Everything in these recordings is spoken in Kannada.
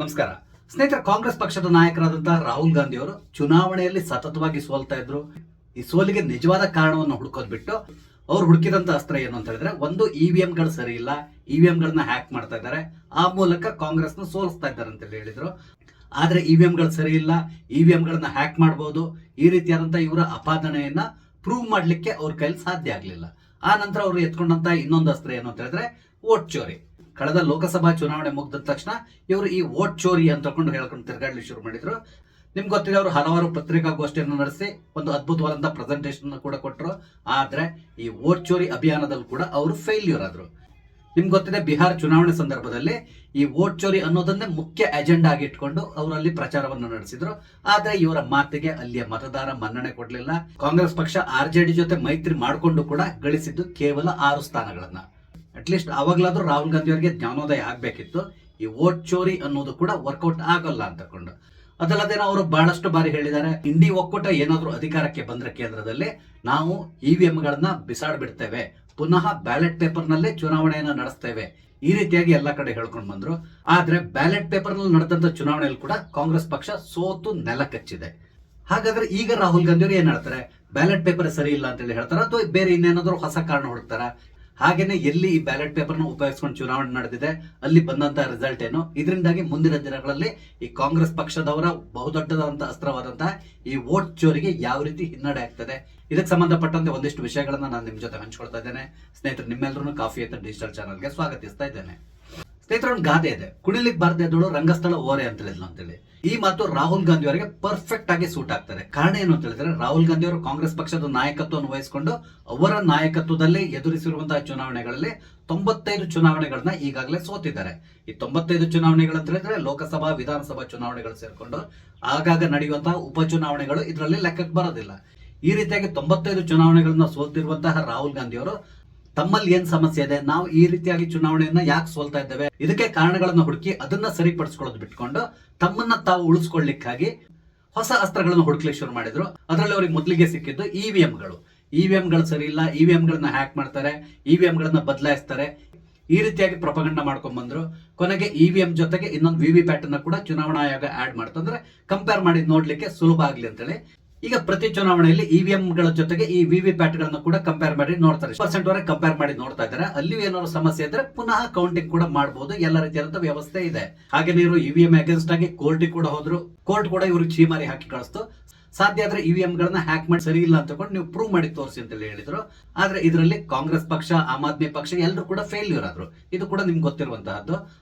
ನಮಸ್ಕಾರ ಸ್ನೇಹಿತರೆ. ಕಾಂಗ್ರೆಸ್ ಪಕ್ಷದ ನಾಯಕರಾದಂತಹ ರಾಹುಲ್ ಗಾಂಧಿ ಅವರು ಚುನಾವಣೆಯಲ್ಲಿ ಸತತವಾಗಿ ಸೋಲ್ತಾ ಇದ್ರು. ಈ ಸೋಲಿಗೆ ನಿಜವಾದ ಕಾರಣವನ್ನು ಹುಡುಕೋದ್ ಬಿಟ್ಟು ಅವ್ರು ಹುಡುಕಿದಂತ ಅಸ್ತ್ರ ಏನು ಅಂತ ಹೇಳಿದ್ರೆ, ಒಂದು ಇವಿಎಂ ಗಳು ಸರಿ ಇಲ್ಲ, ಇವಿಎಂ ಗಳನ್ನ ಹ್ಯಾಕ್ ಮಾಡ್ತಾ ಇದ್ದಾರೆ, ಆ ಮೂಲಕ ಕಾಂಗ್ರೆಸ್ ನ ಸೋಲಿಸ್ತಾ ಇದ್ದಾರೆ ಅಂತ ಹೇಳಿದ್ರು. ಆದ್ರೆ ಇವಿಎಂ ಗಳು ಸರಿ ಇಲ್ಲ, ಇವಿಎಂ ಗಳನ್ನ ಹ್ಯಾಕ್ ಮಾಡಬಹುದು, ಈ ರೀತಿಯಾದಂತಹ ಇವರ ಅಪಾದನೆಯನ್ನ ಪ್ರೂವ್ ಮಾಡ್ಲಿಕ್ಕೆ ಅವ್ರ ಕೈಲಿ ಸಾಧ್ಯ ಆಗ್ಲಿಲ್ಲ. ಆ ನಂತರ ಅವರು ಎತ್ಕೊಂಡಂತ ಇನ್ನೊಂದು ಅಸ್ತ್ರ ಏನು ಅಂತ ಹೇಳಿದ್ರೆ ವೋಟ್ ಚೋರಿ. ಕಳೆದ ಲೋಕಸಭಾ ಚುನಾವಣೆ ಮುಗಿದ ತಕ್ಷಣ ಇವರು ಈ ವೋಟ್ ಚೋರಿ ಅಂತ ಹೇಳ್ಕೊಂಡು ತಿರುಗಾಡಲಿ ಶುರು ಮಾಡಿದ್ರು. ನಿಮ್ಗೆ ಗೊತ್ತಿದೆ, ಅವರು ಹಲವಾರು ಪತ್ರಿಕಾಗೋಷ್ಠಿಯನ್ನು ನಡೆಸಿ ಒಂದು ಅದ್ಭುತವಾದಂತಹ ಪ್ರೆಸೆಂಟೇಷನ್ ಕೂಡ ಕೊಟ್ಟರು. ಆದ್ರೆ ಈ ವೋಟ್ ಚೋರಿ ಅಭಿಯಾನದಲ್ಲಿ ಕೂಡ ಅವರು ಫೇಲ್ಯೂರ್ ಆದ್ರು. ನಿಮ್ಗೆ ಗೊತ್ತಿದೆ, ಬಿಹಾರ ಚುನಾವಣೆ ಸಂದರ್ಭದಲ್ಲಿ ಈ ವೋಟ್ ಚೋರಿ ಅನ್ನೋದನ್ನೇ ಮುಖ್ಯ ಅಜೆಂಡಾ ಆಗಿ ಇಟ್ಕೊಂಡು ಅವರಲ್ಲಿ ಪ್ರಚಾರವನ್ನು ನಡೆಸಿದ್ರು. ಆದ್ರೆ ಇವರ ಮಾತಿಗೆ ಅಲ್ಲಿಯ ಮತದಾರ ಮನ್ನಣೆ ಕೊಡ್ಲಿಲ್ಲ. ಕಾಂಗ್ರೆಸ್ ಪಕ್ಷ ಆರ್ಜೆಡಿ ಜೊತೆ ಮೈತ್ರಿ ಮಾಡಿಕೊಂಡು ಕೂಡ ಗಳಿಸಿದ್ದು ಕೇವಲ 6 ಸ್ಥಾನಗಳನ್ನ. ಅಟ್ಲೀಸ್ಟ್ ಅವಾಗ್ಲಾದ್ರೂ ರಾಹುಲ್ ಗಾಂಧಿ ಅವರಿಗೆ ಜ್ಞಾನೋದಯ ಆಗ್ಬೇಕಿತ್ತು, ಈ ವೋಟ್ ಚೋರಿ ಅನ್ನೋದು ಕೂಡ ವರ್ಕೌಟ್ ಆಗಲ್ಲ ಅಂತಕೊಂಡು. ಅದಲ್ಲದೆ ಅವರು ಬಹಳಷ್ಟು ಬಾರಿ ಹೇಳಿದ್ದಾರೆ, ಇಂಡಿ ಒಕ್ಕೂಟ ಏನಾದ್ರೂ ಅಧಿಕಾರಕ್ಕೆ ಬಂದ್ರೆ ಕೇಂದ್ರದಲ್ಲಿ ನಾವು ಇವಿಎಂ ಗಳನ್ನ ಬಿಸಾಡ್ಬಿಡ್ತೇವೆ, ಪುನಃ ಬ್ಯಾಲೆಟ್ ಪೇಪರ್ ನಲ್ಲೇ ಚುನಾವಣೆಯನ್ನ ನಡೆಸ್ತೇವೆ, ಈ ರೀತಿಯಾಗಿ ಎಲ್ಲಾ ಕಡೆ ಹೇಳ್ಕೊಂಡು ಬಂದ್ರು. ಆದ್ರೆ ಬ್ಯಾಲೆಟ್ ಪೇಪರ್ ನಲ್ಲಿ ನಡೆದಂತ ಚುನಾವಣೆಯಲ್ಲಿ ಕೂಡ ಕಾಂಗ್ರೆಸ್ ಪಕ್ಷ ಸೋತು ನೆಲ ಕಚ್ಚಿದೆ. ಹಾಗಾದ್ರೆ ಈಗ ರಾಹುಲ್ ಗಾಂಧಿ ಅವರು ಏನ್ ಹೇಳ್ತಾರೆ, ಬ್ಯಾಲೆಟ್ ಪೇಪರ್ ಸರಿ ಇಲ್ಲ ಅಂತ ಹೇಳಿ ಹೇಳ್ತಾರ, ಅಥವಾ ಬೇರೆ ಇನ್ನೇನಾದ್ರೂ ಹೊಸ ಕಾರಣ ಹುಡುಕ್ತಾರ? ಹಾಗೇನೆ ಎಲ್ಲಿ ಈ ಬ್ಯಾಲೆಟ್ ಪೇಪರ್ ನ ಉಪಯೋಗಿಸ್ಕೊಂಡು ಚುನಾವಣೆ ನಡೆದಿದೆ, ಅಲ್ಲಿ ಬಂದಂತ ರಿಸಲ್ಟ್ ಏನು, ಇದರಿಂದಾಗಿ ಮುಂದಿನ ದಿನಗಳಲ್ಲಿ ಈ ಕಾಂಗ್ರೆಸ್ ಪಕ್ಷದವರ ಬಹುದೊಡ್ಡದಂತ ಅಸ್ತ್ರವಾದಂತಹ ಈ ವೋಟ್ ಚೋರಿಗೆ ಯಾವ ರೀತಿ ಹಿನ್ನಡೆ ಆಗ್ತದೆ, ಇದಕ್ಕೆ ಸಂಬಂಧಪಟ್ಟಂತೆ ಒಂದಿಷ್ಟು ವಿಷಯಗಳನ್ನ ನಾನು ನಿಮ್ ಜೊತೆ ಹಂಚ್ಕೊಳ್ತಾ ಇದ್ದೇನೆ. ಸ್ನೇಹಿತರು, ನಿಮ್ಮೆಲ್ಲರೂ ಕಾಫಿ ಎತ್ತ ಡಿಜಿಟಲ್ ಚಾನಲ್ಗೆ ಸ್ವಾಗತಿಸ್ತಾ ಇದ್ದೇನೆ. ಸ್ನೇಹಿತರ, ಒಂದು ಗಾದೆ ಇದೆ, ಕುಣಿಲಿಕ್ಕೆ ಬಾರದೆ ಇದ್ದಳು ರಂಗಸ್ಥಳ ಓರೆ ಅಂತ ಹೇಳಿದ್ಲು ಅಂತೇಳಿ. ಈ ಮಾತು ರಾಹುಲ್ ಗಾಂಧಿ ಅವರಿಗೆ ಪರ್ಫೆಕ್ಟ್ ಆಗಿ ಸೂಟ್ ಆಗ್ತಾರೆ. ಕಾರಣ ಏನು ಅಂತ ಹೇಳಿದ್ರೆ, ರಾಹುಲ್ ಗಾಂಧಿ ಅವರು ಕಾಂಗ್ರೆಸ್ ಪಕ್ಷದ ನಾಯಕತ್ವವನ್ನು ವಹಿಸಿಕೊಂಡು ಅವರ ನಾಯಕತ್ವದಲ್ಲಿ ಎದುರಿಸಿರುವಂತಹ ಚುನಾವಣೆಗಳಲ್ಲಿ 95 ಚುನಾವಣೆಗಳನ್ನ ಈಗಾಗಲೇ ಸೋತಿದ್ದಾರೆ. ಈ 95 ಚುನಾವಣೆಗಳಂತ ಹೇಳಿದ್ರೆ ಲೋಕಸಭಾ ವಿಧಾನಸಭಾ ಚುನಾವಣೆಗಳು ಸೇರ್ಕೊಂಡು ಆಗಾಗ ನಡೆಯುವಂತಹ ಉಪಚುನಾವಣೆಗಳು ಇದರಲ್ಲಿ ಲೆಕ್ಕಕ್ಕೆ ಬರೋದಿಲ್ಲ. ಈ ರೀತಿಯಾಗಿ 95 ಚುನಾವಣೆಗಳನ್ನ ಸೋಲ್ತಿರುವಂತಹ ರಾಹುಲ್ ಗಾಂಧಿ ಅವರು ತಮ್ಮಲ್ಲಿ ಏನ್ ಸಮಸ್ಯೆ ಇದೆ, ನಾವು ಈ ರೀತಿಯಾಗಿ ಚುನಾವಣೆಯನ್ನ ಯಾಕೆ ಸೋಲ್ತಾ ಇದ್ದೇವೆ, ಇದಕ್ಕೆ ಕಾರಣಗಳನ್ನ ಹುಡುಕಿ ಅದನ್ನ ಸರಿಪಡಿಸ್ಕೊಳ್ಳೋದು ಬಿಟ್ಕೊಂಡು ತಮ್ಮನ್ನ ತಾವು ಉಳಿಸ್ಕೊಳ್ಳಿಕ್ಕಾಗಿ ಹೊಸ ಅಸ್ತ್ರಗಳನ್ನು ಹುಡುಕ್ಲಿಕ್ಕೆ ಶುರು ಮಾಡಿದ್ರು. ಅದರಲ್ಲಿ ಅವ್ರಿಗೆ ಮೊದಲಿಗೆ ಸಿಕ್ಕಿದ್ದು ಇವಿಎಂಗಳು. ಇವಿಎಂಗಳು ಸರಿ ಇಲ್ಲ, ಇವಿಎಂ ಗಳನ್ನ ಹ್ಯಾಕ್ ಮಾಡ್ತಾರೆ, ಇವಿಎಂ ಗಳನ್ನ ಬದಲಾಯಿಸ್ತಾರೆ, ಈ ರೀತಿಯಾಗಿ ಪ್ರೊಪಗಂಡ ಮಾಡ್ಕೊಂಡ್ ಬಂದ್ರು. ಕೊನೆಗೆ ಇವಿಎಂ ಜೊತೆಗೆ ಇನ್ನೊಂದು ವಿವಿ ಪ್ಯಾಟ್ ಅನ್ನ ಕೂಡ ಚುನಾವಣಾ ಆಯೋಗ ಆಡ್ ಮಾಡ್ತಂದ್ರೆ ಕಂಪೇರ್ ಮಾಡಿ ನೋಡ್ಲಿಕ್ಕೆ ಸುಲಭ ಆಗ್ಲಿ ಅಂತೇಳಿ ಈಗ ಪ್ರತಿ ಚುನಾವಣೆಯಲ್ಲಿ ಇವಿಎಂ ಗಳ ಜೊತೆಗೆ ಈ ವಿವಿ ಪ್ಯಾಟ್ ಗಳನ್ನ ಕೂಡ ಕಂಪೇರ್ ಮಾಡಿ ನೋಡ್ತಾರೆ. % ವರೆಗೆ ಕಂಪೇರ್ ಮಾಡಿ ನೋಡ್ತಾ ಇದ್ದಾರೆ. ಅಲ್ಲಿ ಏನಾದ್ರು ಸಮಸ್ಯೆ ಇದ್ರೆ ಪುನಃ ಕೌಂಟಿಂಗ್ ಕೂಡ ಮಾಡಬಹುದು, ಎಲ್ಲ ರೀತಿಯಾದಂತಹ ವ್ಯವಸ್ಥೆ ಇದೆ. ಹಾಗೆ ನೀವು ಇವಿಎಂ ಅಗೇನ್ಸ್ಟ್ ಆಗಿ ಕೋರ್ಟಿಗೆ ಕೂಡ ಹೋದ್ರು, ಕೋರ್ಟ್ ಕೂಡ ಇವ್ರಿಗೆ ಚೀಮಾರಿ ಹಾಕಿ ಕಳಿಸ್ತು. ಸಾಧ್ಯ ಆದ್ರೆ ಇವಿಎಂ ಗಳನ್ನ ಹ್ಯಾಕ್ ಮಾಡಿ ಸರಿ ಇಲ್ಲ ಅಂತ ನೀವು ಪ್ರೂವ್ ಮಾಡಿ ತೋರಿಸಿ ಅಂತ ಹೇಳಿದ್ರು. ಆದ್ರೆ ಇದರಲ್ಲಿ ಕಾಂಗ್ರೆಸ್ ಪಕ್ಷ, ಆಮ್ ಆದ್ಮಿ ಪಕ್ಷ ಎಲ್ಲರೂ ಕೂಡ ಫೇಲ್ಯೂರ್ ಆದ್ರು. ಇದು ಕೂಡ ನಿಮ್ಗೆ ಗೊತ್ತಿರುವಂತಹದ್ದು.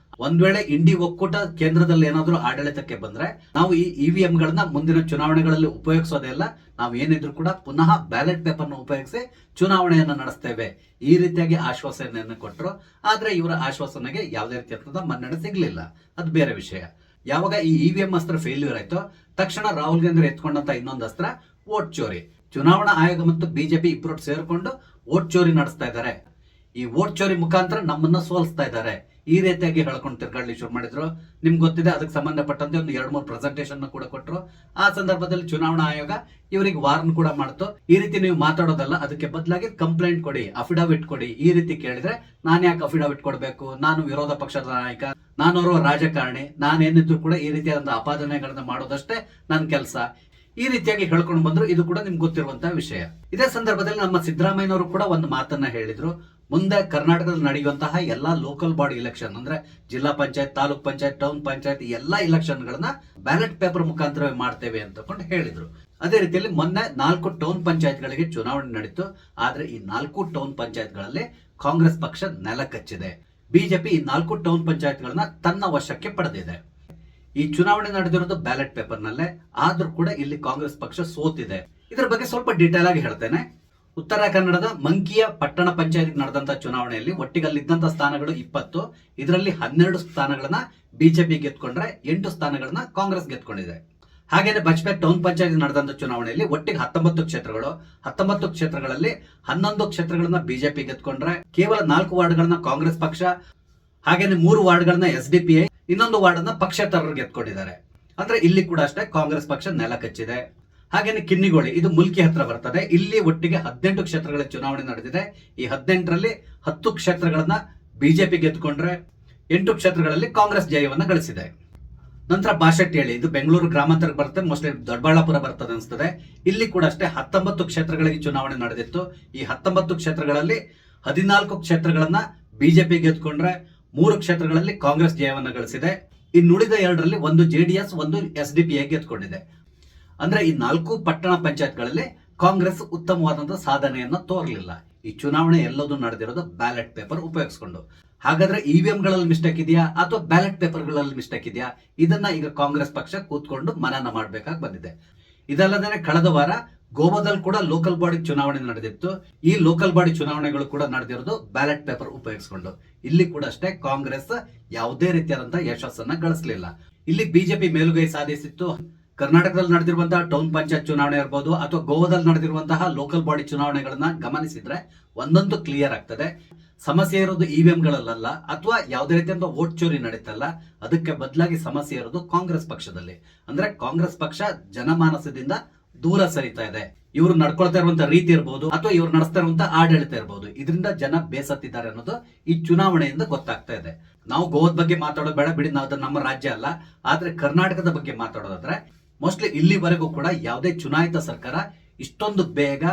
ಒಂದ್ ವೇಳೆ ಇಂಡಿ ಒಕ್ಕೂಟ ಕೇಂದ್ರದಲ್ಲಿ ಏನಾದ್ರೂ ಆಡಳಿತಕ್ಕೆ ಬಂದ್ರೆ ನಾವು ಈ ಇವಿಎಂ ಗಳನ್ನ ಮುಂದಿನ ಚುನಾವಣೆಗಳಲ್ಲಿ ಉಪಯೋಗಿಸೋದೇ ಇಲ್ಲ, ನಾವು ಏನಿದ್ರು ಕೂಡ ಪುನಃ ಬ್ಯಾಲೆಟ್ ಪೇಪರ್ ನ ಉಪಯೋಗಿಸಿ ಚುನಾವಣೆಯನ್ನ ನಡೆಸ್ತೇವೆ, ಈ ರೀತಿಯಾಗಿ ಆಶ್ವಾಸನೆಯನ್ನು ಕೊಟ್ಟರು. ಆದ್ರೆ ಇವರ ಆಶ್ವಾಸನೆಗೆ ಯಾವುದೇ ರೀತಿಯಾದ ಮನ್ನಣೆ ಸಿಗ್ಲಿಲ್ಲ, ಅದು ಬೇರೆ ವಿಷಯ. ಯಾವಾಗ ಈ ಇವಿಎಂ ಅಸ್ತ್ರ ಫೇಲ್ಯೂರ್ ಆಯ್ತು, ತಕ್ಷಣ ರಾಹುಲ್ ಗಾಂಧಿ ಎತ್ಕೊಂಡಂತ ಇನ್ನೊಂದು ಅಸ್ತ್ರ ವೋಟ್ ಚೋರಿ. ಚುನಾವಣಾ ಆಯೋಗ ಮತ್ತು ಬಿಜೆಪಿ ಇಬ್ಬರು ಸೇರ್ಕೊಂಡು ವೋಟ್ ಚೋರಿ ನಡೆಸ್ತಾ ಇದ್ದಾರೆ, ಈ ವೋಟ್ ಚೋರಿ ಮುಖಾಂತರ ನಮ್ಮನ್ನ ಸೋಲಿಸ್ತಾ ಇದ್ದಾರೆ, ಈ ರೀತಿಯಾಗಿ ಹೇಳ್ಕೊಂಡು ತಿರ್ಗಾಡ್ಲಿಕ್ಕೆ ಶುರು ಮಾಡಿದ್ರು. ನಿಮ್ಗೆ ಗೊತ್ತಿದೆ, ಅದಕ್ಕೆ ಸಂಬಂಧಪಟ್ಟಂತೆ ಒಂದು 2-3 ಪ್ರೆಸೆಂಟೇಷನ್ ಕೂಡ ಕೊಟ್ಟರು. ಆ ಸಂದರ್ಭದಲ್ಲಿ ಚುನಾವಣಾ ಆಯೋಗ ಇವರಿಗೆ ವಾರ್ನ್ ಕೂಡ ಮಾಡ್ತು, ಈ ರೀತಿ ನೀವು ಮಾತಾಡೋದಲ್ಲ, ಅದಕ್ಕೆ ಬದಲಾಗಿ ಕಂಪ್ಲೇಂಟ್ ಕೊಡಿ, ಅಫಿಡವಿಟ್ ಕೊಡಿ. ಈ ರೀತಿ ಕೇಳಿದ್ರೆ ನಾನು ಯಾಕೆ ಅಫಿಡವಿಟ್ ಕೊಡಬೇಕು, ನಾನು ವಿರೋಧ ಪಕ್ಷದ ನಾಯಕ, ನಾನವರು ರಾಜಕಾರಣಿ, ನಾನೇನಿದ್ರು ಕೂಡ ಈ ರೀತಿಯಾದ ಅಪಾದನೆಗಳನ್ನ ಮಾಡೋದಷ್ಟೇ ನನ್ನ ಕೆಲಸ, ಈ ರೀತಿಯಾಗಿ ಹೇಳ್ಕೊಂಡು ಬಂದ್ರು. ಇದು ಕೂಡ ನಿಮ್ಗೆ ಗೊತ್ತಿರುವಂತಹ ವಿಷಯ. ಇದೇ ಸಂದರ್ಭದಲ್ಲಿ ನಮ್ಮ ಸಿದ್ದರಾಮಯ್ಯನವರು ಕೂಡ ಒಂದು ಮಾತನ್ನ ಹೇಳಿದ್ರು, ಮುಂದೆ ಕರ್ನಾಟಕದಲ್ಲಿ ನಡೆಯುವಂತಹ ಎಲ್ಲಾ ಲೋಕಲ್ ಬಾಡಿ ಇಲೆಕ್ಷನ್ ಅಂದ್ರೆ ಜಿಲ್ಲಾ ಪಂಚಾಯತ್, ತಾಲೂಕ್ ಪಂಚಾಯತ್, ಟೌನ್ ಪಂಚಾಯತ್ ಎಲ್ಲಾ ಇಲೆಕ್ಷನ್ ಗಳನ್ನ ಬ್ಯಾಲೆಟ್ ಪೇಪರ್ ಮುಖಾಂತರವೇ ಮಾಡ್ತೇವೆ ಅಂತ ಹೇಳಿದ್ರು. ಅದೇ ರೀತಿಯಲ್ಲಿ ಮೊನ್ನೆ 4 ಟೌನ್ ಪಂಚಾಯತ್ ಗಳಿಗೆ ಚುನಾವಣೆ ನಡೀತು. ಆದ್ರೆ ಈ 4 ಟೌನ್ ಪಂಚಾಯತ್ ಗಳಲ್ಲಿ ಕಾಂಗ್ರೆಸ್ ಪಕ್ಷ ನೆಲ ಕಚ್ಚಿದೆ. ಬಿಜೆಪಿ ಈ 4 ಟೌನ್ ಪಂಚಾಯತ್ ಗಳನ್ನ ತನ್ನ ವಶಕ್ಕೆ ಪಡೆದಿದೆ. ಈ ಚುನಾವಣೆ ನಡೆದಿರೋದು ಬ್ಯಾಲೆಟ್ ಪೇಪರ್ ನಲ್ಲೇ, ಆದ್ರೂ ಕೂಡ ಇಲ್ಲಿ ಕಾಂಗ್ರೆಸ್ ಪಕ್ಷ ಸೋತಿದೆ. ಇದರ ಬಗ್ಗೆ ಸ್ವಲ್ಪ ಡೀಟೇಲ್ ಆಗಿ ಹೇಳ್ತೇನೆ. ಉತ್ತರ ಕನ್ನಡದ ಮಂಕಿಯ ಪಟ್ಟಣ ಪಂಚಾಯತ್ ನಡೆದಂತ ಚುನಾವಣೆಯಲ್ಲಿ ಒಟ್ಟಿಗೆ ಅಲ್ಲಿದ್ದಂತ ಸ್ಥಾನಗಳು 20, ಇದರಲ್ಲಿ 12 ಸ್ಥಾನಗಳನ್ನ ಬಿಜೆಪಿ ಗೆದ್ಕೊಂಡ್ರೆ 8 ಸ್ಥಾನಗಳನ್ನ ಕಾಂಗ್ರೆಸ್ ಗೆದ್ಕೊಂಡಿದೆ. ಹಾಗೇನೆ ಬಜ್ಪೇಟ್ ಟೌನ್ ಪಂಚಾಯತ್ ನಡೆದಂತ ಚುನಾವಣೆಯಲ್ಲಿ ಒಟ್ಟಿಗೆ 19 ಕ್ಷೇತ್ರಗಳು, 19 ಕ್ಷೇತ್ರಗಳಲ್ಲಿ 11 ಕ್ಷೇತ್ರಗಳನ್ನ ಬಿಜೆಪಿ ಗೆದ್ಕೊಂಡ್ರೆ ಕೇವಲ 4 ವಾರ್ಡ್ಗಳನ್ನ ಕಾಂಗ್ರೆಸ್ ಪಕ್ಷ, ಹಾಗೇನೆ 3 ವಾರ್ಡ್ಗಳನ್ನ SDPI, ಇನ್ನೊಂದು ವಾರ್ಡ್ ಅನ್ನ ಪಕ್ಷೇತರರು ಗೆದ್ಕೊಂಡಿದ್ದಾರೆ. ಅಂದ್ರೆ ಇಲ್ಲಿ ಕೂಡ ಅಷ್ಟೇ ಕಾಂಗ್ರೆಸ್ ಪಕ್ಷ ನೆಲ ಕಚ್ಚಿದೆ. ಹಾಗೇನೆ ಕಿನ್ನಿಗೋಳಿ, ಇದು ಮುಲ್ಕಿ ಹತ್ರ ಬರ್ತದೆ, ಇಲ್ಲಿ ಒಟ್ಟಿಗೆ 18 ಕ್ಷೇತ್ರಗಳ ಚುನಾವಣೆ ನಡೆದಿದೆ. ಈ 18ರಲ್ಲಿ 10 ಕ್ಷೇತ್ರಗಳನ್ನ ಬಿಜೆಪಿ ಗೆದ್ಕೊಂಡ್ರೆ 8 ಕ್ಷೇತ್ರಗಳಲ್ಲಿ ಕಾಂಗ್ರೆಸ್ ಜಯವನ್ನ ಗಳಿಸಿದೆ. ನಂತರ ಬಾಶೆಟ್ಟಿಹಳ್ಳಿ, ಇದು ಬೆಂಗಳೂರು ಗ್ರಾಮಾಂತರಕ್ಕೆ ಬರುತ್ತೆ, ಮೋಸ್ಟ್ಲಿ ದೊಡ್ಡಬಳ್ಳಾಪುರ ಬರ್ತದೆ ಅನಿಸ್ತದೆ. ಇಲ್ಲಿ ಕೂಡ ಅಷ್ಟೇ 19 ಕ್ಷೇತ್ರಗಳಿಗೆ ಚುನಾವಣೆ ನಡೆದಿತ್ತು. ಈ 19 ಕ್ಷೇತ್ರಗಳಲ್ಲಿ 14 ಕ್ಷೇತ್ರಗಳನ್ನ ಬಿಜೆಪಿ ಗೆದ್ಕೊಂಡ್ರೆ 3 ಕ್ಷೇತ್ರಗಳಲ್ಲಿ ಕಾಂಗ್ರೆಸ್ ಜಯವನ್ನ ಗಳಿಸಿದೆ. ಇನ್ನುಳಿದ 2ರಲ್ಲಿ ಒಂದು ಜೆಡಿಎಸ್, ಒಂದು SDPI ಗೆದ್ಕೊಂಡಿದೆ. ಅಂದ್ರೆ ಈ 4 ಪಟ್ಟಣ ಪಂಚಾಯತ್ಗಳಲ್ಲಿ ಕಾಂಗ್ರೆಸ್ ಉತ್ತಮವಾದಂತಹ ಸಾಧನೆಯನ್ನ ತೋರಲಿಲ್ಲ. ಈ ಚುನಾವಣೆ ಎಲ್ಲದೂ ನಡೆದಿರೋದು ಬ್ಯಾಲೆಟ್ ಪೇಪರ್ ಉಪಯೋಗಿಸಿಕೊಂಡು. ಹಾಗಾದ್ರೆ ಇವಿಎಂಗಳಲ್ಲಿ ಮಿಸ್ಟೇಕ್ ಇದೆಯಾ ಅಥವಾ ಬ್ಯಾಲೆಟ್ ಪೇಪರ್ಗಳಲ್ಲಿ ಮಿಸ್ಟೇಕ್ ಇದೆಯಾ? ಇದನ್ನ ಈಗ ಕಾಂಗ್ರೆಸ್ ಪಕ್ಷ ಕೂತ್ಕೊಂಡು ಮನನ ಮಾಡಬೇಕಾಗಿ ಬಂದಿದೆ. ಇದಲ್ಲದೆ ಕಳೆದ ವಾರ ಗೋವಾದಲ್ಲಿ ಕೂಡ ಲೋಕಲ್ ಬಾಡಿ ಚುನಾವಣೆ ನಡೆದಿತ್ತು. ಈ ಲೋಕಲ್ ಬಾಡಿ ಚುನಾವಣೆಗಳು ಕೂಡ ನಡೆದಿರೋದು ಬ್ಯಾಲೆಟ್ ಪೇಪರ್ ಉಪಯೋಗಿಸಿಕೊಂಡು. ಇಲ್ಲಿ ಕೂಡ ಅಷ್ಟೇ ಕಾಂಗ್ರೆಸ್ ಯಾವುದೇ ರೀತಿಯಾದಂತಹ ಯಶಸ್ಸನ್ನ ಗಳಿಸಲಿಲ್ಲ. ಇಲ್ಲಿ ಬಿಜೆಪಿ ಮೇಲುಗೈ ಸಾಧಿಸಿತ್ತು. ಕರ್ನಾಟಕದಲ್ಲಿ ನಡೆದಿರುವಂತಹ ಟೌನ್ ಪಂಚಾಯತ್ ಚುನಾವಣೆ ಇರಬಹುದು ಅಥವಾ ಗೋವಾದಲ್ಲಿ ನಡೆದಿರುವಂತಹ ಲೋಕಲ್ ಬಾಡಿ ಚುನಾವಣೆಗಳನ್ನ ಗಮನಿಸಿದ್ರೆ ಒಂದೊಂದು ಕ್ಲಿಯರ್ ಆಗ್ತದೆ. ಸಮಸ್ಯೆ ಇರೋದು ಇವಿಎಂಗಳಲ್ಲ ಅಥವಾ ಯಾವುದೇ ರೀತಿಯಿಂದ ವೋಟ್ ಚೋರಿ ನಡೀತಲ್ಲ, ಅದಕ್ಕೆ ಬದಲಾಗಿ ಸಮಸ್ಯೆ ಇರೋದು ಕಾಂಗ್ರೆಸ್ ಪಕ್ಷದಲ್ಲಿ. ಅಂದ್ರೆ ಕಾಂಗ್ರೆಸ್ ಪಕ್ಷ ಜನಮಾನಸದಿಂದ ದೂರ ಸರಿತಾ ಇದೆ. ಇವರು ನಡ್ಕೊಳ್ತಾ ಇರುವಂತಹ ರೀತಿ ಇರಬಹುದು ಅಥವಾ ಇವ್ರು ನಡೆಸ್ತಾ ಇರುವಂತಹ ಆಡಳಿತ ಇರಬಹುದು, ಇದರಿಂದ ಜನ ಬೇಸತ್ತಿದ್ದಾರೆ ಅನ್ನೋದು ಈ ಚುನಾವಣೆಯಿಂದ ಗೊತ್ತಾಗ್ತಾ ಇದೆ. ನಾವು ಗೋವಾದ ಬಗ್ಗೆ ಮಾತಾಡೋದು ಬೇಡ ಬಿಡಿ, ಅದು ನಮ್ಮ ರಾಜ್ಯ ಅಲ್ಲ. ಆದ್ರೆ ಕರ್ನಾಟಕದ ಬಗ್ಗೆ ಮಾತಾಡೋದಾದ್ರೆ ಮೋಸ್ಟ್ಲಿ ಇಲ್ಲಿವರೆಗೂ ಕೂಡ ಯಾವುದೇ ಚುನಾಯಿತ ಸರ್ಕಾರ ಇಷ್ಟೊಂದು ಬೇಗ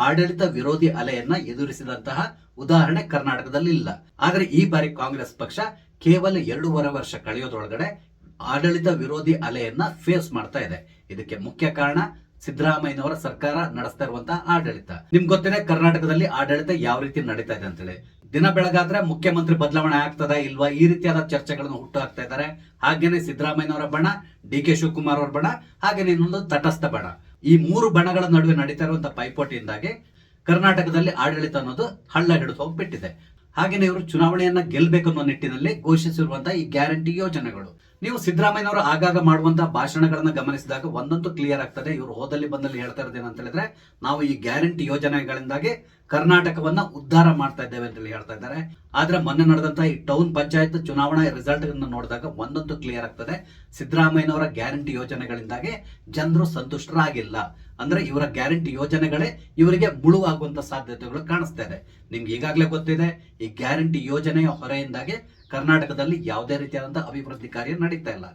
ಆಡಳಿತ ವಿರೋಧಿ ಅಲೆಯನ್ನ ಎದುರಿಸಿದಂತಹ ಉದಾಹರಣೆ ಕರ್ನಾಟಕದಲ್ಲಿ ಇಲ್ಲ. ಆದ್ರೆ ಈ ಬಾರಿ ಕಾಂಗ್ರೆಸ್ ಪಕ್ಷ ಕೇವಲ 2.5 ವರ್ಷ ಕಳೆಯೋದ್ರೊಳಗಡೆ ಆಡಳಿತ ವಿರೋಧಿ ಅಲೆಯನ್ನ ಫೇಸ್ ಮಾಡ್ತಾ ಇದೆ. ಇದಕ್ಕೆ ಮುಖ್ಯ ಕಾರಣ ಸಿದ್ದರಾಮಯ್ಯನವರ ಸರ್ಕಾರ ನಡೆಸ್ತಾ ಇರುವಂತಹ ಆಡಳಿತ. ನಿಮ್ಗೆ ಗೊತ್ತಿದೆ ಕರ್ನಾಟಕದಲ್ಲಿ ಆಡಳಿತ ಯಾವ ರೀತಿ ನಡೀತಾ ಇದೆ ಅಂತೇಳಿ. ದಿನ ಬೆಳಗಾದ್ರೆ ಮುಖ್ಯಮಂತ್ರಿ ಬದಲಾವಣೆ ಆಗ್ತದ ಇಲ್ವಾ, ಈ ರೀತಿಯಾದ ಚರ್ಚೆಗಳನ್ನು ಹುಟ್ಟು ಹಾಕ್ತಾ ಇದ್ದಾರೆ. ಹಾಗೇನೆ ಸಿದ್ದರಾಮಯ್ಯನವರ ಬಣ, DK ಶಿವಕುಮಾರ್ ಅವರ ಬಣ, ಹಾಗೇನೆ ಇನ್ನೊಂದು ತಟಸ್ಥ ಬಣ. ಈ 3 ಬಣಗಳ ನಡುವೆ ನಡೀತಾ ಇರುವಂತಹ ಪೈಪೋಟಿಯಿಂದಾಗಿ ಕರ್ನಾಟಕದಲ್ಲಿ ಆಡಳಿತ ಅನ್ನೋದು ಹಳ್ಳ ಹಿಡಿದು ಹೋಗ್ಬಿಟ್ಟಿದೆ. ಹಾಗೇನೆ ಇವರು ಚುನಾವಣೆಯನ್ನ ಗೆಲ್ಬೇಕು ಅನ್ನೋ ನಿಟ್ಟಿನಲ್ಲಿ ಘೋಷಿಸಿರುವಂತಹ ಈ ಗ್ಯಾರಂಟಿ ಯೋಜನೆಗಳು, ನೀವು ಸಿದ್ದರಾಮಯ್ಯನವರು ಆಗಾಗ ಮಾಡುವಂತಹ ಭಾಷಣಗಳನ್ನ ಗಮನಿಸಿದಾಗ ಒಂದಂತೂ ಕ್ಲಿಯರ್ ಆಗ್ತದೆ. ಇವರು ಹೋದಲ್ಲಿ ಬಂದಲ್ಲಿ ಹೇಳ್ತಾ ಇರೋದೇನು ಅಂತ ಹೇಳಿದ್ರೆ, ನಾವು ಈ ಗ್ಯಾರಂಟಿ ಯೋಜನೆಗಳಿಂದಾಗಿ ಕರ್ನಾಟಕವನ್ನ ಉದ್ಧಾರ ಮಾಡ್ತಾ ಇದ್ದೇವೆ ಅಂತ ಹೇಳಿ ಹೇಳ್ತಾ ಇದ್ದಾರೆ. ಆದ್ರೆ ಮೊನ್ನೆ ನಡೆದಂತಹ ಈ ಟೌನ್ ಪಂಚಾಯತ್ ಚುನಾವಣಾ ರಿಸಲ್ಟ್ ನೋಡಿದಾಗ ಒಂದಂತೂ ಕ್ಲಿಯರ್ ಆಗ್ತದೆ, ಸಿದ್ದರಾಮಯ್ಯನವರ ಗ್ಯಾರಂಟಿ ಯೋಜನೆಗಳಿಂದಾಗಿ ಜನರು ಸಂತುಷ್ಟರಾಗಿಲ್ಲ. ಅಂದ್ರೆ ಇವರ ಗ್ಯಾರಂಟಿ ಯೋಜನೆಗಳೇ ಇವರಿಗೆ ಮುಳುವಾಗುವಂತ ಸಾಧ್ಯತೆಗಳು ಕಾಣಿಸ್ತಾ ಇದೆ. ನಿಮ್ಗೆ ಈಗಾಗಲೇ ಗೊತ್ತಿದೆ, ಈ ಗ್ಯಾರಂಟಿ ಯೋಜನೆಯ ಹೊರೆಯಿಂದಾಗಿ ಕರ್ನಾಟಕದಲ್ಲಿ ಯಾವುದೇ ರೀತಿಯಾದಂತಹ ಅಭಿವೃದ್ಧಿ ಕಾರ್ಯ ನಡೀತಾ ಇಲ್ಲ.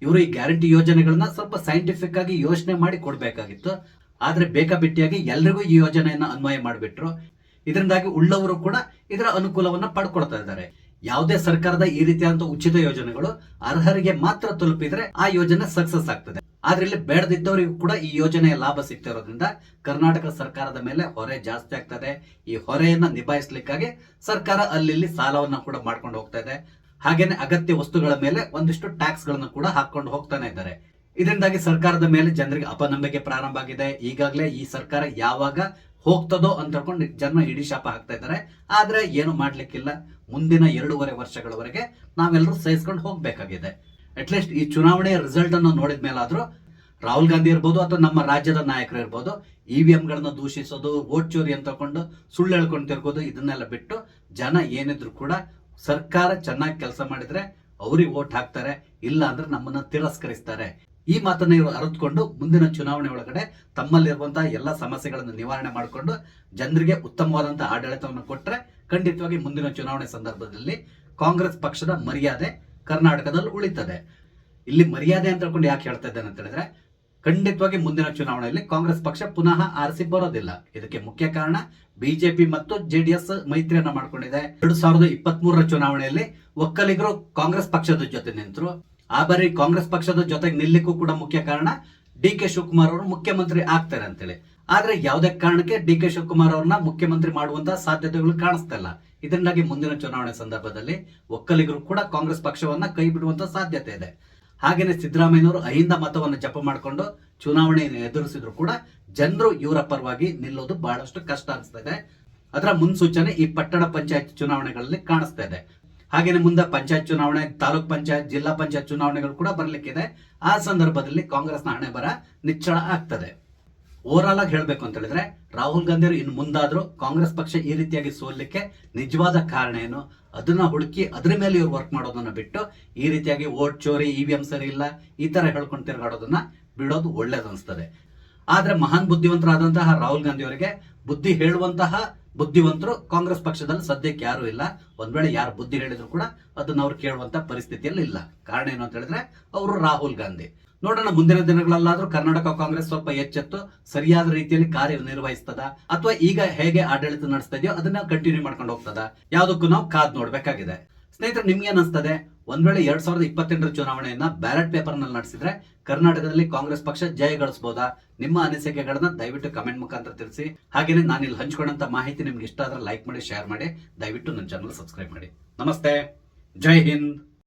ಇವರು ಈ ಗ್ಯಾರಂಟಿ ಯೋಜನೆಗಳನ್ನ ಸ್ವಲ್ಪ ಸೈಂಟಿಫಿಕ್ ಆಗಿ ಯೋಚನೆ ಮಾಡಿ ಕೊಡ್ಬೇಕಾಗಿತ್ತು. ಆದ್ರೆ ಬೇಕಾಬಿಟ್ಟಿಯಾಗಿ ಎಲ್ರಿಗೂ ಈ ಯೋಜನೆಯನ್ನ ಅನ್ವಯ ಮಾಡಿಬಿಟ್ರು. ಇದರಿಂದಾಗಿ ಉಳ್ಳವರು ಕೂಡ ಇದರ ಅನುಕೂಲವನ್ನ ಪಡ್ಕೊಳ್ತಾ ಇದ್ದಾರೆ. ಯಾವುದೇ ಸರ್ಕಾರದ ಈ ರೀತಿಯಾದಂತಹ ಉಚಿತ ಯೋಜನೆಗಳು ಅರ್ಹರಿಗೆ ಮಾತ್ರ ತಲುಪಿದ್ರೆ ಆ ಯೋಜನೆ ಸಕ್ಸಸ್ ಆಗ್ತದೆ. ಆದ್ರೆ ಇಲ್ಲಿ ಬೇಡದಿದ್ದವರಿಗೂ ಕೂಡ ಈ ಯೋಜನೆಯ ಲಾಭ ಸಿಗ್ತಾ ಇರೋದ್ರಿಂದ ಕರ್ನಾಟಕ ಸರ್ಕಾರದ ಮೇಲೆ ಹೊರೆ ಜಾಸ್ತಿ ಆಗ್ತದೆ. ಈ ಹೊರೆಯನ್ನ ನಿಭಾಯಿಸಲಿಕ್ಕಾಗಿ ಸರ್ಕಾರ ಅಲ್ಲಿ ಸಾಲವನ್ನ ಕೂಡ ಮಾಡ್ಕೊಂಡು ಹೋಗ್ತಾ ಇದೆ. ಹಾಗೇನೆ ಅಗತ್ಯ ವಸ್ತುಗಳ ಮೇಲೆ ಒಂದಿಷ್ಟು ಟ್ಯಾಕ್ಸ್ ಗಳನ್ನು ಕೂಡ ಹಾಕೊಂಡು ಹೋಗ್ತಾನೆ ಇದ್ದಾರೆ. ಇದರಿಂದಾಗಿ ಸರ್ಕಾರದ ಮೇಲೆ ಜನರಿಗೆ ಅಪನಂಬಿಕೆ ಪ್ರಾರಂಭ ಆಗಿದೆ. ಈಗಾಗಲೇ ಈ ಸರ್ಕಾರ ಯಾವಾಗ ಹೋಗ್ತದೋ ಅಂತ ಹೇಳ್ಕೊಂಡು ಜನ ಹಿಡಿ ಶಾಪ ಹಾಕ್ತಾ ಇದ್ದಾರೆ. ಆದ್ರೆ ಏನು ಮಾಡ್ಲಿಕ್ಕಿಲ್ಲ. ಮುಂದಿನ 2.5 ವರ್ಷಗಳವರೆಗೆ ನಾವೆಲ್ಲರೂ ಸಹಿಸ್ಕೊಂಡು ಹೋಗ್ಬೇಕಾಗಿದೆ. ಅಟ್ಲೀಸ್ಟ್ ಈ ಚುನಾವಣೆಯ ರಿಸಲ್ಟ್ ಅನ್ನು ನೋಡಿದ ಮೇಲಾದ್ರೂ ರಾಹುಲ್ ಗಾಂಧಿ ಇರ್ಬೋದು ಅಥವಾ ನಮ್ಮ ರಾಜ್ಯದ ನಾಯಕರು ಇರ್ಬೋದು, ಇವಿಎಂಗಳನ್ನ ದೂಷಿಸೋದು, ವೋಟ್ ಚೋರಿ ಅಂತ ತಕೊಂಡು ಸುಳ್ಳು ಹೇಳ್ಕೊಂಡು ತಿರ್ಗೋದು, ಇದನ್ನೆಲ್ಲ ಬಿಟ್ಟು ಜನ ಏನಿದ್ರು ಕೂಡ ಸರ್ಕಾರ ಚೆನ್ನಾಗಿ ಕೆಲಸ ಮಾಡಿದ್ರೆ ಅವ್ರಿಗೆ ವೋಟ್ ಹಾಕ್ತಾರೆ, ಇಲ್ಲ ಅಂದ್ರೆ ನಮ್ಮನ್ನ ತಿರಸ್ಕರಿಸ್ತಾರೆ. ಈ ಮಾತನ್ನ ಇವರು ಅರಿತುಕೊಂಡು ಮುಂದಿನ ಚುನಾವಣೆ ಒಳಗಡೆ ತಮ್ಮಲ್ಲಿರುವಂತಹ ಎಲ್ಲ ಸಮಸ್ಯೆಗಳನ್ನು ನಿವಾರಣೆ ಮಾಡಿಕೊಂಡು ಜನರಿಗೆ ಉತ್ತಮವಾದಂತಹ ಆಡಳಿತವನ್ನು ಕೊಟ್ಟರೆ ಖಂಡಿತವಾಗಿ ಮುಂದಿನ ಚುನಾವಣೆ ಸಂದರ್ಭದಲ್ಲಿ ಕಾಂಗ್ರೆಸ್ ಪಕ್ಷದ ಮರ್ಯಾದೆ ಕರ್ನಾಟಕದಲ್ಲಿ ಉಳಿತದೆ. ಇಲ್ಲಿ ಮರ್ಯಾದೆ ಅಂತ ಹೇಳ್ಕೊಂಡು ಯಾಕೆ ಹೇಳ್ತಾ ಇದ್ದೇನೆ ಅಂತ ಹೇಳಿದ್ರೆ, ಖಂಡಿತವಾಗಿ ಮುಂದಿನ ಚುನಾವಣೆಯಲ್ಲಿ ಕಾಂಗ್ರೆಸ್ ಪಕ್ಷ ಪುನಃ ಆರಿಸಿ ಬರೋದಿಲ್ಲ. ಇದಕ್ಕೆ ಮುಖ್ಯ ಕಾರಣ ಬಿಜೆಪಿ ಮತ್ತು JDS ಮೈತ್ರಿಯನ್ನ ಮಾಡ್ಕೊಂಡಿದೆ. 2023 ಚುನಾವಣೆಯಲ್ಲಿ ಒಕ್ಕಲಿಗರು ಕಾಂಗ್ರೆಸ್ ಪಕ್ಷದ ಜೊತೆ ನಿಂತರು. ಆ ಬಾರಿ ಕಾಂಗ್ರೆಸ್ ಪಕ್ಷದ ಜೊತೆಗೆ ನಿಲ್ಲಿಕ್ಕೂ ಕೂಡ ಮುಖ್ಯ ಕಾರಣ DK ಶಿವಕುಮಾರ್ ಅವರು ಮುಖ್ಯಮಂತ್ರಿ ಆಗ್ತಾರೆ ಅಂತೇಳಿ. ಆದ್ರೆ ಯಾವುದೇ ಕಾರಣಕ್ಕೆ DK ಶಿವಕುಮಾರ್ ಅವ್ರನ್ನ ಮುಖ್ಯಮಂತ್ರಿ ಮಾಡುವಂತಹ ಸಾಧ್ಯತೆಗಳು ಕಾಣಿಸ್ತಾ ಇಲ್ಲ. ಇದರಿಂದಾಗಿ ಮುಂದಿನ ಚುನಾವಣೆ ಸಂದರ್ಭದಲ್ಲಿ ಒಕ್ಕಲಿಗರು ಕೂಡ ಕಾಂಗ್ರೆಸ್ ಪಕ್ಷವನ್ನ ಕೈ ಬಿಡುವಂತ ಸಾಧ್ಯತೆ ಇದೆ. ಹಾಗೇನೆ ಸಿದ್ದರಾಮಯ್ಯನವರು ಅಹಿಂದ ಮತವನ್ನು ಜಪ ಮಾಡಿಕೊಂಡು ಚುನಾವಣೆಯನ್ನು ಎದುರಿಸಿದ್ರು ಕೂಡ ಜನರು ಇವರ ಪರವಾಗಿ ನಿಲ್ಲೋದು ಬಹಳಷ್ಟು ಕಷ್ಟ ಅನಿಸ್ತಾ ಇದೆ. ಅದರ ಮುನ್ಸೂಚನೆ ಈ ಪಟ್ಟಣ ಪಂಚಾಯತ್ ಚುನಾವಣೆಗಳಲ್ಲಿ ಕಾಣಿಸ್ತಾ ಇದೆ. ಹಾಗೇನೆ ಮುಂದೆ ಪಂಚಾಯತ್ ಚುನಾವಣೆ, ತಾಲೂಕ್ ಪಂಚಾಯತ್, ಜಿಲ್ಲಾ ಪಂಚಾಯತ್ ಚುನಾವಣೆಗಳು ಕೂಡ ಬರ್ಲಿಕ್ಕಿದೆ. ಆ ಸಂದರ್ಭದಲ್ಲಿ ಕಾಂಗ್ರೆಸ್ನ ಹಣೆ ಬರ ನಿಚ್ಚಳ ಆಗ್ತದೆ. ಓವರ್ ಆಲ್ ಆಗಿ ಹೇಳ್ಬೇಕು ಅಂತ ಹೇಳಿದ್ರೆ, ರಾಹುಲ್ ಗಾಂಧಿ ಅವರು ಇನ್ನು ಮುಂದಾದ್ರೂ ಕಾಂಗ್ರೆಸ್ ಪಕ್ಷ ಈ ರೀತಿಯಾಗಿ ಸೋಲಿಕ್ಕೆ ನಿಜವಾದ ಕಾರಣ ಏನು ಅದನ್ನ ಹುಡುಕಿ ಅದ್ರ ಮೇಲೆ ಇವ್ರು ವರ್ಕ್ ಮಾಡೋದನ್ನ ಬಿಟ್ಟು ಈ ರೀತಿಯಾಗಿ ವೋಟ್ ಚೋರಿ, ಇವಿಎಂ ಸರಿ ಇಲ್ಲ, ಈ ತರ ಹೇಳ್ಕೊಂಡು ತಿರುಗಾಡೋದನ್ನ ಬಿಡೋದು ಒಳ್ಳೇದು ಅನಿಸ್ತದೆ. ಆದ್ರೆ ಮಹಾನ್ ಬುದ್ಧಿವಂತರಾದಂತಹ ರಾಹುಲ್ ಗಾಂಧಿ ಅವರಿಗೆ ಬುದ್ಧಿ ಹೇಳುವಂತಹ ಬುದ್ಧಿವಂತರು ಕಾಂಗ್ರೆಸ್ ಪಕ್ಷದಲ್ಲಿ ಸದ್ಯಕ್ಕೆ ಯಾರು ಇಲ್ಲ. ಒಂದ್ ವೇಳೆ ಯಾರು ಬುದ್ಧಿ ಹೇಳಿದ್ರು ಕೂಡ ಅದನ್ನ ಅವ್ರು ಕೇಳುವಂತ ಪರಿಸ್ಥಿತಿಯಲ್ಲಿ ಇಲ್ಲ. ಕಾರಣ ಏನು ಅಂತ ಹೇಳಿದ್ರೆ ಅವರು ರಾಹುಲ್ ಗಾಂಧಿ. ನೋಡೋಣ ಮುಂದಿನ ದಿನಗಳಲ್ಲಾದ್ರೂ ಕರ್ನಾಟಕ ಕಾಂಗ್ರೆಸ್ ಸ್ವಲ್ಪ ಎಚ್ಚೆತ್ತು ಸರಿಯಾದ ರೀತಿಯಲ್ಲಿ ಕಾರ್ಯನಿರ್ವಹಿಸ್ತದ ಅಥವಾ ಈಗ ಹೇಗೆ ಆಡಳಿತ ನಡೆಸ್ತಾ ಇದೆಯೋ ಅದನ್ನ ಕಂಟಿನ್ಯೂ ಮಾಡ್ಕೊಂಡು ಹೋಗ್ತದ, ಯಾವುದಕ್ಕೂ ನಾವು ಕಾದ್ ನೋಡ್ಬೇಕಾಗಿದೆ. ಸ್ನೇಹಿತರೆ, ನಿಮ್ಗೆ ಏನಿಸ್ತದೆ? ಒಂದ್ ವೇಳೆ 2028ರ ಚುನಾವಣೆಯನ್ನ ಬ್ಯಾಲೆಟ್ ಪೇಪರ್ ನಲ್ಲಿ ನಡೆಸಿದ್ರೆ ಕರ್ನಾಟಕದಲ್ಲಿ ಕಾಂಗ್ರೆಸ್ ಪಕ್ಷ ಜಯ ಗಳಿಸಬಹುದಾ? ನಿಮ್ಮ ಅನಿಸಿಕೆಗಳನ್ನ ದಯವಿಟ್ಟು ಕಮೆಂಟ್ ಮುಖಾಂತರ ತಿಳಿಸಿ. ಹಾಗೇನೆ ನಾನು ಇಲ್ಲಿ ಹಂಚ್ಕೊಂಡಂತ ಮಾಹಿತಿ ನಿಮ್ಗೆ ಇಷ್ಟ ಆದ್ರೆ ಲೈಕ್ ಮಾಡಿ, ಶೇರ್ ಮಾಡಿ, ದಯವಿಟ್ಟು ನನ್ನ ಚಾನಲ್ ಸಬ್ಸ್ಕ್ರೈಬ್ ಮಾಡಿ. ನಮಸ್ತೆ, ಜೈ ಹಿಂದ್.